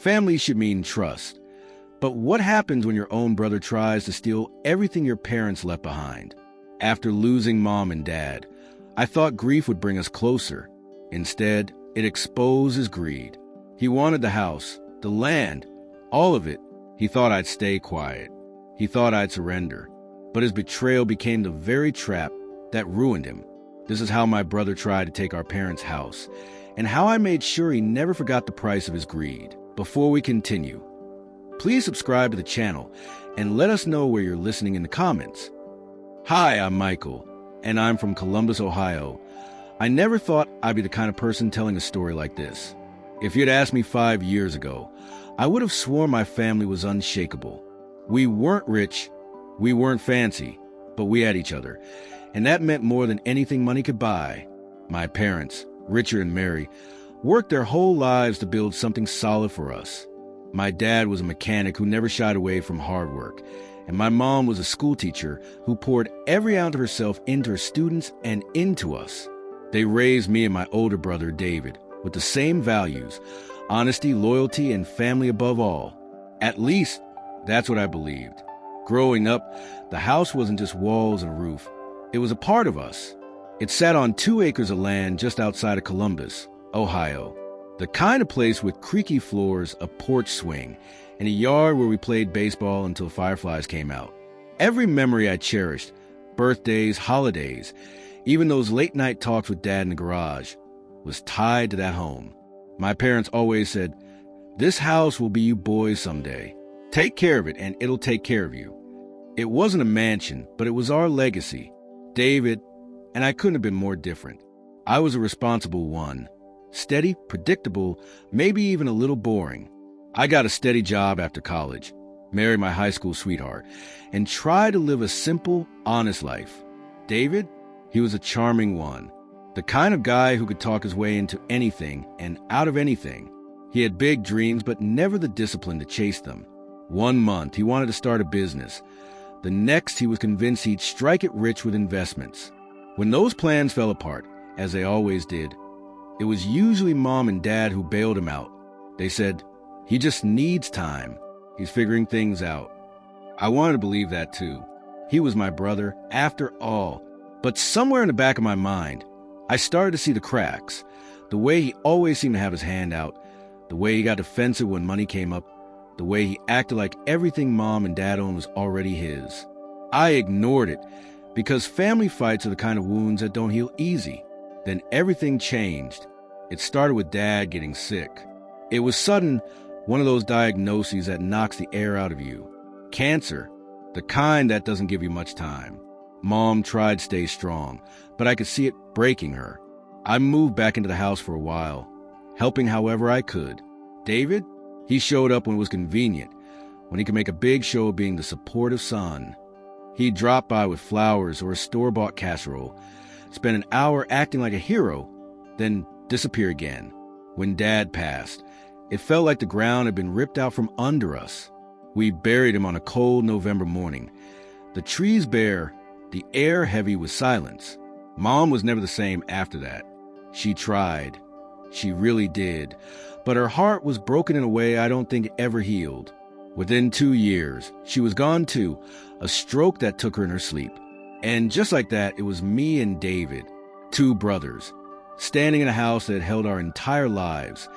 Family should mean trust. But what happens when your own brother tries to steal everything your parents left behind? After losing mom and dad, I thought grief would bring us closer. Instead, it exposed his greed. He wanted the house, the land, all of it. He thought I'd stay quiet. He thought I'd surrender. But his betrayal became the very trap that ruined him. This is how my brother tried to take our parents' house, and how I made sure he never forgot the price of his greed. Before we continue, please subscribe to the channel and let us know where you're listening in the comments. Hi, I'm Michael, and I'm from Columbus, Ohio. I never thought I'd be the kind of person telling a story like this. If you'd asked me 5 years ago, I would have sworn my family was unshakable. We weren't rich, we weren't fancy, but we had each other, and that meant more than anything money could buy. My parents, Richard and Mary, worked their whole lives to build something solid for us. My dad was a mechanic who never shied away from hard work, and my mom was a school teacher who poured every ounce of herself into her students and into us. They raised me and my older brother, David, with the same values: honesty, loyalty, and family above all. At least, that's what I believed. Growing up, the house wasn't just walls and a roof. It was a part of us. It sat on 2 acres of land just outside of Columbus, Ohio. The kind of place with creaky floors, a porch swing, and a yard where we played baseball until fireflies came out. Every memory I cherished, birthdays, holidays, even those late-night talks with Dad in the garage, was tied to that home. My parents always said, "This house will be you boys someday. Take care of it and it'll take care of you." It wasn't a mansion, but it was our legacy. David and I couldn't have been more different. I was a responsible one. Steady, predictable, maybe even a little boring. I got a steady job after college, married my high school sweetheart, and tried to live a simple, honest life. David, he was a charming one. The kind of guy who could talk his way into anything and out of anything. He had big dreams, but never the discipline to chase them. 1 month, he wanted to start a business. The next, he was convinced he'd strike it rich with investments. When those plans fell apart, as they always did, it was usually Mom and Dad who bailed him out. They said, "He just needs time. He's figuring things out." I wanted to believe that too. He was my brother, after all. But somewhere in the back of my mind, I started to see the cracks. The way he always seemed to have his hand out. The way he got defensive when money came up. The way he acted like everything Mom and Dad owned was already his. I ignored it, because family fights are the kind of wounds that don't heal easy. Then everything changed. It started with Dad getting sick. It was sudden, one of those diagnoses that knocks the air out of you. Cancer, the kind that doesn't give you much time. Mom tried to stay strong, but I could see it breaking her. I moved back into the house for a while, helping however I could. David, he showed up when it was convenient, when he could make a big show of being the supportive son. He'd drop by with flowers or a store-bought casserole, spend an hour acting like a hero, then disappear again. When Dad passed, it felt like the ground had been ripped out from under us. We buried him on a cold November morning. The trees bare, the air heavy with silence. Mom was never the same after that. She tried. She really did. But her heart was broken in a way I don't think ever healed. Within 2 years, she was gone too, a stroke that took her in her sleep. And just like that, it was me and David, 2 brothers, standing in a house that had held our entire lives,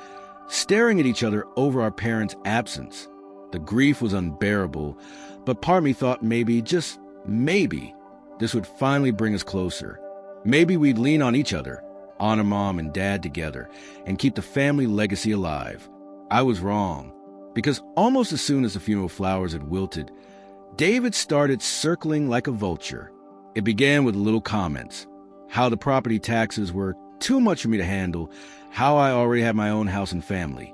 staring at each other over our parents' absence. The grief was unbearable, but part of me thought maybe, just maybe, this would finally bring us closer. Maybe we'd lean on each other, honor Mom and Dad together, and keep the family legacy alive. I was wrong, because almost as soon as the funeral flowers had wilted, David started circling like a vulture. It began with little comments, how the property taxes were too much for me to handle, how I already had my own house and family,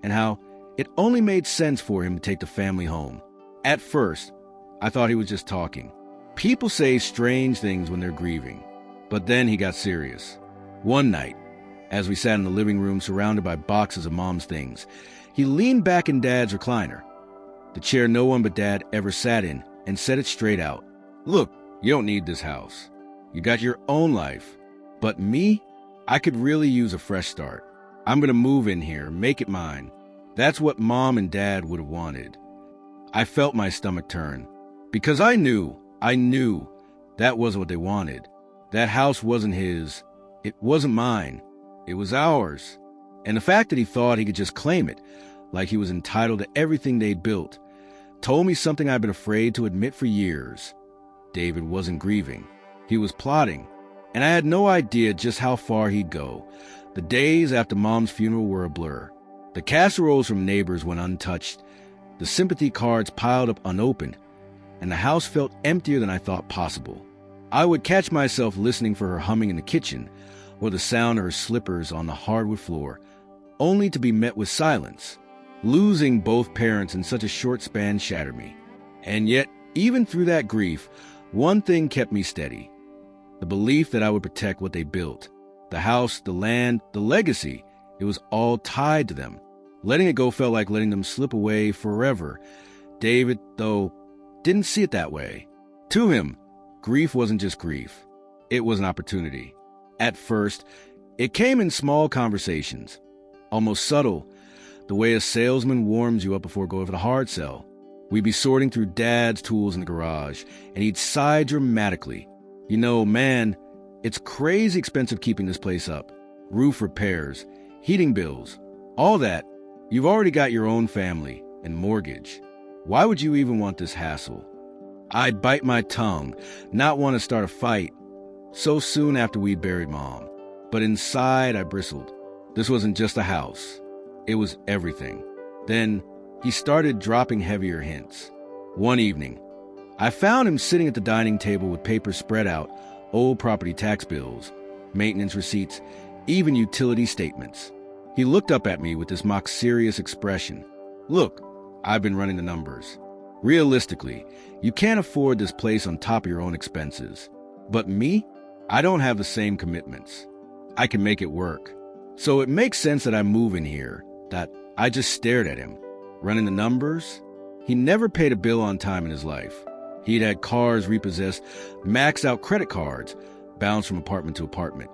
and how it only made sense for him to take the family home. At first, I thought he was just talking. People say strange things when they're grieving. But then he got serious. One night, as we sat in the living room surrounded by boxes of Mom's things, he leaned back in Dad's recliner, the chair no one but Dad ever sat in, and said it straight out. "Look, you don't need this house. You got your own life. But me, I could really use a fresh start. I'm going to move in here, make it mine. That's what Mom and Dad would have wanted. I felt my stomach turn. Because I knew that wasn't what they wanted. That house wasn't his. It wasn't mine. It was ours. And the fact that he thought he could just claim it, like he was entitled to everything they'd built, told me something I'd been afraid to admit for years. David wasn't grieving. He was plotting. And I had no idea just how far he'd go. The days after Mom's funeral were a blur. The casseroles from neighbors went untouched. The sympathy cards piled up unopened. And the house felt emptier than I thought possible. I would catch myself listening for her humming in the kitchen, or the sound of her slippers on the hardwood floor, only to be met with silence. Losing both parents in such a short span shattered me. And yet, even through that grief, one thing kept me steady. The belief that I would protect what they built. The house, the land, the legacy. It was all tied to them. Letting it go felt like letting them slip away forever. David, though, didn't see it that way. To him, grief wasn't just grief. It was an opportunity. At first, it came in small conversations, almost subtle, the way a salesman warms you up before going for the hard sell. We'd be sorting through Dad's tools in the garage, and he'd sigh dramatically. You know, man, it's crazy expensive keeping this place up. Roof repairs, heating bills, all that. You've already got your own family and mortgage. Why would you even want this hassle? I'd bite my tongue, not want to start a fight, so soon after we'd buried Mom. But inside, I bristled. This wasn't just a house. It was everything. Then, he started dropping heavier hints. One evening, I found him sitting at the dining table with papers spread out, old property tax bills, maintenance receipts, even utility statements. He looked up at me with this mock-serious expression. Look, I've been running the numbers. Realistically, you can't afford this place on top of your own expenses. But me? I don't have the same commitments. I can make it work. So it makes sense that I move in here, that I just stared at him. Running the numbers? He never paid a bill on time in his life. He'd had cars repossessed, maxed out credit cards, bounced from apartment to apartment.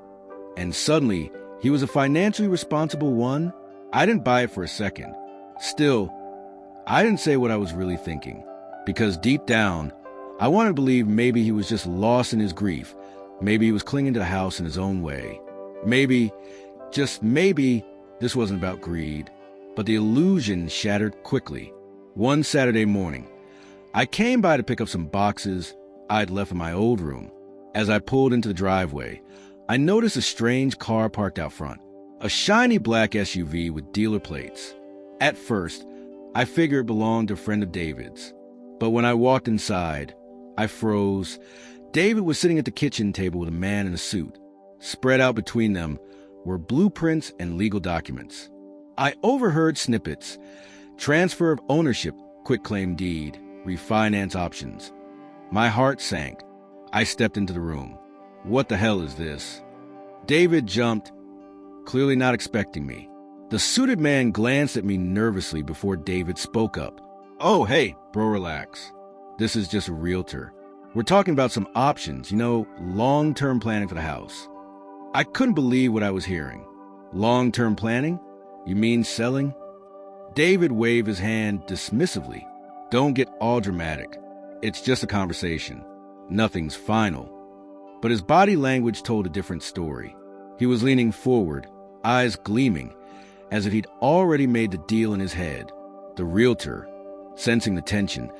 And suddenly, he was a financially responsible one? I didn't buy it for a second. Still, I didn't say what I was really thinking, because deep down, I wanted to believe maybe he was just lost in his grief. Maybe he was clinging to the house in his own way. Maybe, just maybe, this wasn't about greed. But the illusion shattered quickly. One Saturday morning, I came by to pick up some boxes I'd left in my old room. As I pulled into the driveway, I noticed a strange car parked out front, a shiny black SUV with dealer plates. At first, I figured it belonged to a friend of David's. But when I walked inside, I froze. David was sitting at the kitchen table with a man in a suit. Spread out between them were blueprints and legal documents. I overheard snippets: transfer of ownership, quitclaim deed, refinance options. My heart sank. I stepped into the room. What the hell is this? David jumped, clearly not expecting me. The suited man glanced at me nervously before David spoke up. Oh, hey, bro, relax. This is just a realtor. We're talking about some options, long-term planning for the house. I couldn't believe what I was hearing. Long-term planning? You mean selling? David waved his hand dismissively. Don't get all dramatic. It's just a conversation. Nothing's final. But his body language told a different story. He was leaning forward, eyes gleaming, as if he'd already made the deal in his head. The realtor, sensing the tension,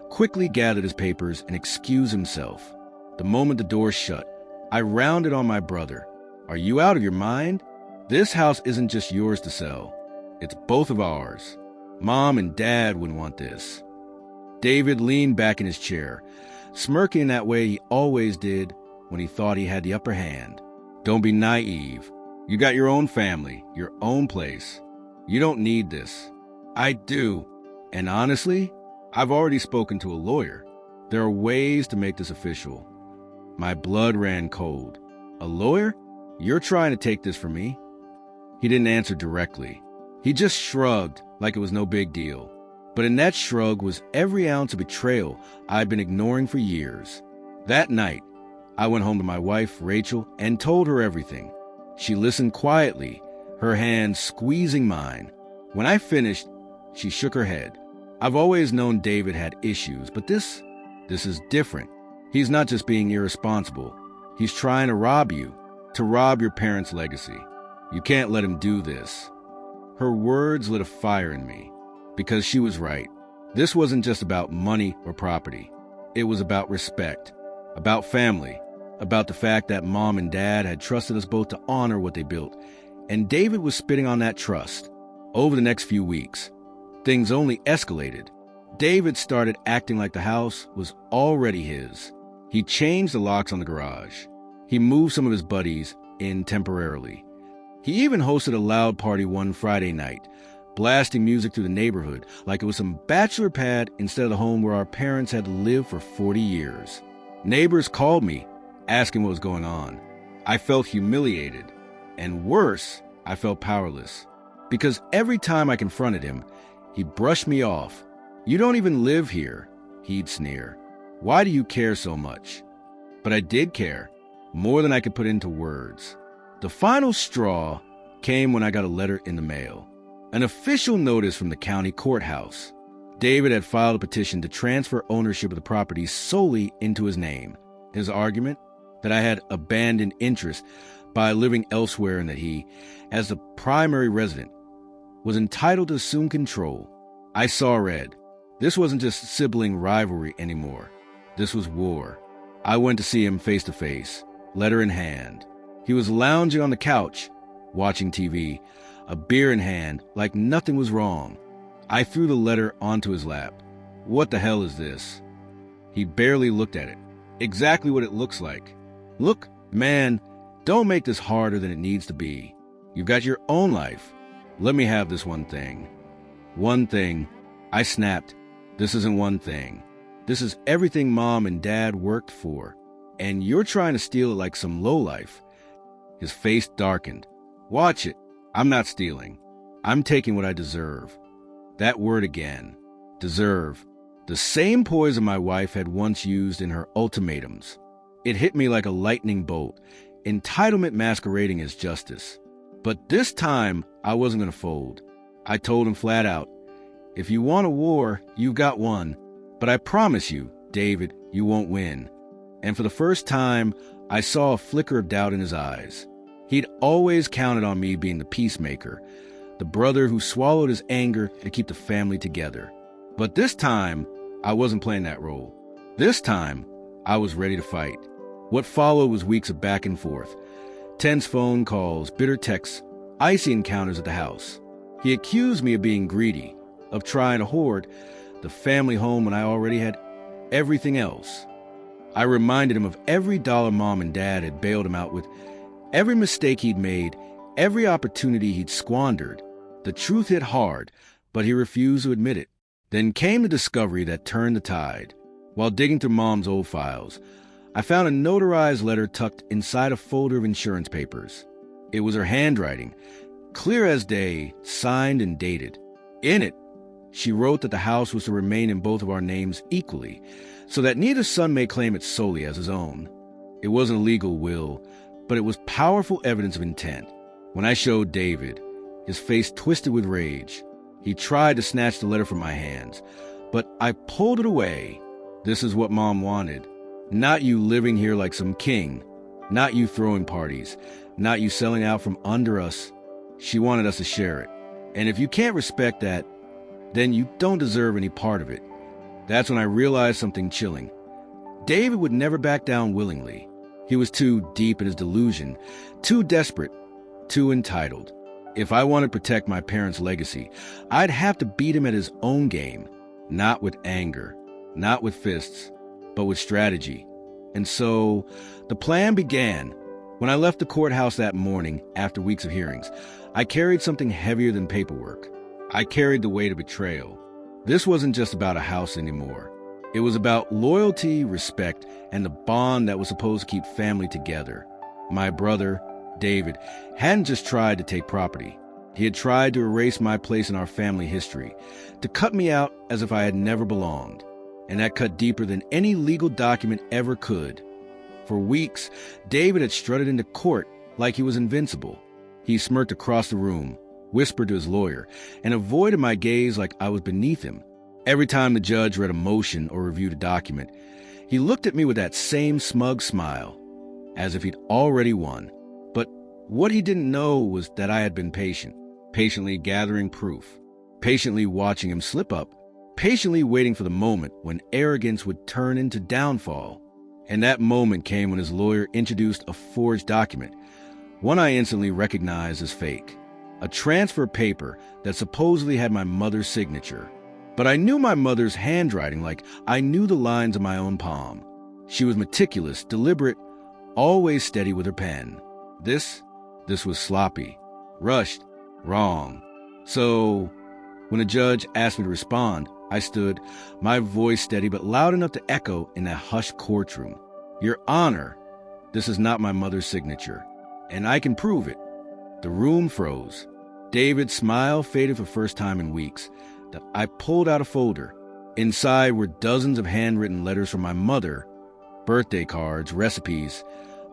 quickly gathered his papers and excused himself. The moment the door shut, I rounded on my brother. Are you out of your mind? This house isn't just yours to sell. It's both of ours. Mom and Dad wouldn't want this. David leaned back in his chair, smirking that way he always did when he thought he had the upper hand. Don't be naive. You got your own family, your own place. You don't need this. I do. And honestly, I've already spoken to a lawyer. There are ways to make this official. My blood ran cold. A lawyer? You're trying to take this from me? He didn't answer directly. He just shrugged like it was no big deal. But in that shrug was every ounce of betrayal I'd been ignoring for years. That night, I went home to my wife, Rachel, and told her everything. She listened quietly, her hand squeezing mine. When I finished, She shook her head. I've always known David had issues, but this is different. He's not just being irresponsible. He's trying to rob you, to rob your parents' legacy. You can't let him do this. Her words lit a fire in me, because she was right. This wasn't just about money or property. It was about respect, about family, about the fact that Mom and Dad had trusted us both to honor what they built. And David was spitting on that trust. Over the next few weeks, things only escalated. David started acting like the house was already his. He changed the locks on the garage. He moved some of his buddies in temporarily. He even hosted a loud party one Friday night, blasting music through the neighborhood like it was some bachelor pad instead of the home where our parents had lived for 40 years. Neighbors called me, asking what was going on. I felt humiliated. And worse, I felt powerless. Because every time I confronted him, he brushed me off. "You don't even live here," he'd sneer. "Why do you care so much?" But I did care, more than I could put into words. The final straw came when I got a letter in the mail. An official notice from the county courthouse. David had filed a petition to transfer ownership of the property solely into his name. His argument? That I had abandoned interest by living elsewhere and that he, as the primary resident, was entitled to assume control. I saw red. This wasn't just sibling rivalry anymore. This was war. I went to see him face to face, letter in hand. He was lounging on the couch, watching TV, a beer in hand, like nothing was wrong. I threw the letter onto his lap. "What the hell is this?" He barely looked at it. "Exactly what it looks like." "Look, man, don't make this harder than it needs to be. You've got your own life. Let me have this one thing." "One thing?" I snapped. "This isn't one thing. This is everything Mom and Dad worked for. And you're trying to steal it like some lowlife." His face darkened. "Watch it. I'm not stealing. I'm taking what I deserve." That word again. Deserve. The same poison my wife had once used in her ultimatums. It hit me like a lightning bolt. Entitlement masquerading as justice. But this time, I wasn't going to fold. I told him flat out, "If you want a war, you've got one. But I promise you, David, you won't win." And for the first time, I saw a flicker of doubt in his eyes. He'd always counted on me being the peacemaker, the brother who swallowed his anger to keep the family together. But this time, I wasn't playing that role. This time, I was ready to fight. What followed was weeks of back and forth. Tense phone calls, bitter texts, icy encounters at the house. He accused me of being greedy, of trying to hoard the family home when I already had everything else. I reminded him of every dollar Mom and Dad had bailed him out with, every mistake he'd made, every opportunity he'd squandered. The truth hit hard, but he refused to admit it. Then came the discovery that turned the tide. While digging through Mom's old files, I found a notarized letter tucked inside a folder of insurance papers. It was her handwriting, clear as day, signed and dated. In it, she wrote that the house was to remain in both of our names equally, so that neither son may claim it solely as his own. It wasn't a legal will, but it was powerful evidence of intent. When I showed David, his face twisted with rage. He tried to snatch the letter from my hands, but I pulled it away. This is what Mom wanted. Not you living here like some king. Not you throwing parties. Not you selling out from under us. She wanted us to share it. And if you can't respect that, then you don't deserve any part of it. That's when I realized something chilling. David would never back down willingly. He was too deep in his delusion, too desperate, too entitled. If I wanted to protect my parents' legacy, I'd have to beat him at his own game, not with anger, not with fists, but with strategy. And so the plan began. When I left the courthouse that morning, after weeks of hearings, I carried something heavier than paperwork. I carried the weight of betrayal. This wasn't just about a house anymore. It was about loyalty, respect, and the bond that was supposed to keep family together. My brother, David, hadn't just tried to take property. He had tried to erase my place in our family history, to cut me out as if I had never belonged. And that cut deeper than any legal document ever could. For weeks, David had strutted into court like he was invincible. He smirked across the room, whispered to his lawyer, and avoided my gaze like I was beneath him. Every time the judge read a motion or reviewed a document, he looked at me with that same smug smile, as if he'd already won. But what he didn't know was that I had been patient, patiently gathering proof, patiently watching him slip up, patiently waiting for the moment when arrogance would turn into downfall. And that moment came when his lawyer introduced a forged document, one I instantly recognized as fake, a transfer paper that supposedly had my mother's signature. But I knew my mother's handwriting like I knew the lines of my own palm. She was meticulous, deliberate, always steady with her pen. This was sloppy, rushed, wrong. So, when the judge asked me to respond, I stood, my voice steady but loud enough to echo in that hushed courtroom. Your Honor, this is not my mother's signature, and I can prove it. The room froze. David's smile faded for the first time in weeks. I pulled out a folder. Inside were dozens of handwritten letters from my mother, birthday cards, recipes,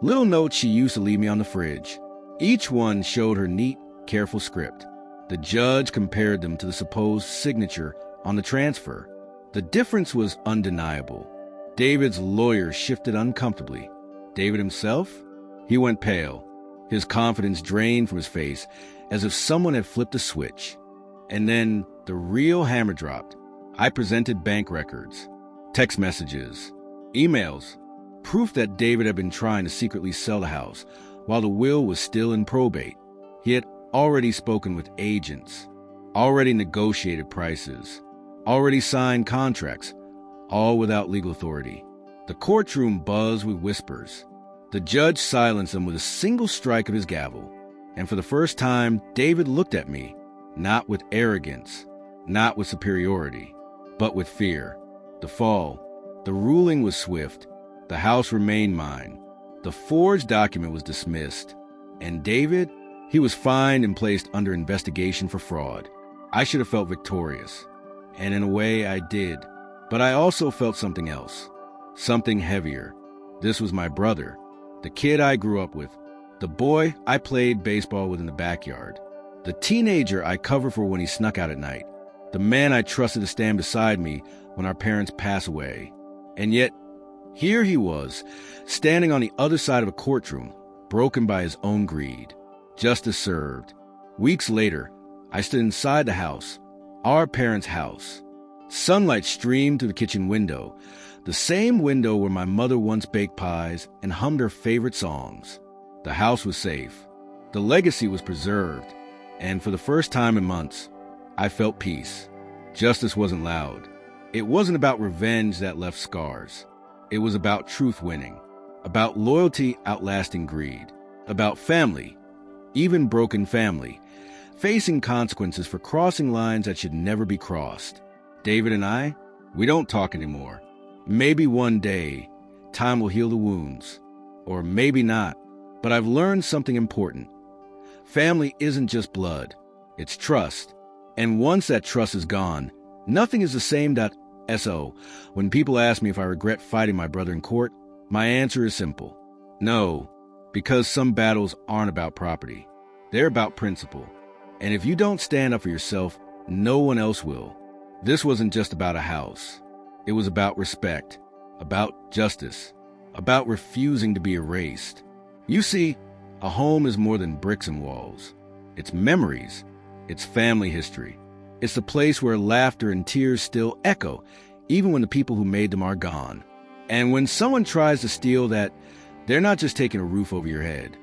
little notes she used to leave me on the fridge. Each one showed her neat, careful script. The judge compared them to the supposed signature on the transfer. The difference was undeniable. David's lawyer shifted uncomfortably. David himself? He went pale. His confidence drained from his face as if someone had flipped a switch. And then the real hammer dropped. I presented bank records, text messages, emails, proof that David had been trying to secretly sell the house while the will was still in probate. He had already spoken with agents, already negotiated prices, already signed contracts, all without legal authority. The courtroom buzzed with whispers. The judge silenced them with a single strike of his gavel. And for the first time, David looked at me, not with arrogance, not with superiority, but with fear. The fall, the ruling was swift. The house remained mine. The forged document was dismissed. And David, he was fined and placed under investigation for fraud. I should have felt victorious. And in a way, I did. But I also felt something else, something heavier. This was my brother, the kid I grew up with, the boy I played baseball with in the backyard, the teenager I covered for when he snuck out at night, the man I trusted to stand beside me when our parents passed away. And yet, here he was, standing on the other side of a courtroom, broken by his own greed. Justice served. Weeks later, I stood inside the house, our parents' house. Sunlight streamed through the kitchen window, the same window where my mother once baked pies and hummed her favorite songs. The house was safe. The legacy was preserved. And for the first time in months, I felt peace. Justice wasn't loud. It wasn't about revenge that left scars. It was about truth winning, about loyalty outlasting greed, about family, even broken family, facing consequences for crossing lines that should never be crossed. David and I, we don't talk anymore. Maybe one day, time will heal the wounds. Or maybe not. But I've learned something important. Family isn't just blood. It's trust. And once that trust is gone, nothing is the same. So, when people ask me if I regret fighting my brother in court, my answer is simple. No, because some battles aren't about property. They're about principle. And if you don't stand up for yourself, no one else will. This wasn't just about a house. It was about respect, about justice, about refusing to be erased. You see, a home is more than bricks and walls. It's memories. It's family history. It's the place where laughter and tears still echo, even when the people who made them are gone. And when someone tries to steal that, they're not just taking a roof over your head.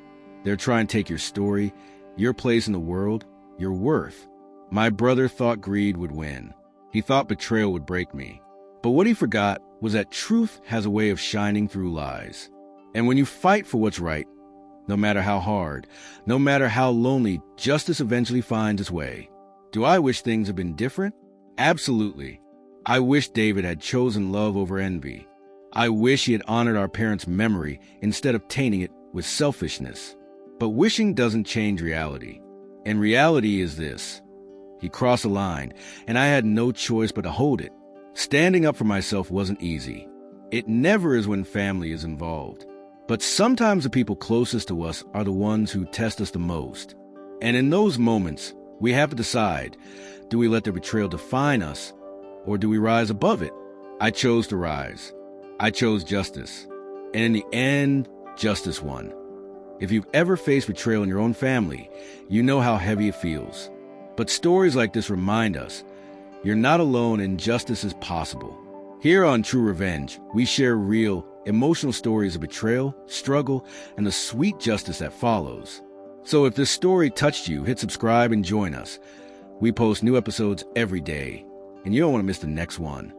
They're trying to take your story, your place in the world, your worth. My brother thought greed would win. He thought betrayal would break me. But what he forgot was that truth has a way of shining through lies. And when you fight for what's right, no matter how hard, no matter how lonely, justice eventually finds its way. Do I wish things had been different? Absolutely. I wish David had chosen love over envy. I wish he had honored our parents' memory instead of tainting it with selfishness. But wishing doesn't change reality. And reality is this. He crossed a line, and I had no choice but to hold it. Standing up for myself wasn't easy. It never is when family is involved. But sometimes the people closest to us are the ones who test us the most. And in those moments, We have to decide, do we let the betrayal define us, or do we rise above it? I chose to rise. I chose justice. And in the end, justice won. If you've ever faced betrayal in your own family, you know how heavy it feels. But stories like this remind us, you're not alone and justice is possible. Here on True Revenge, we share real, emotional stories of betrayal, struggle, and the sweet justice that follows. So if this story touched you, hit subscribe and join us. We post new episodes every day, and you don't want to miss the next one.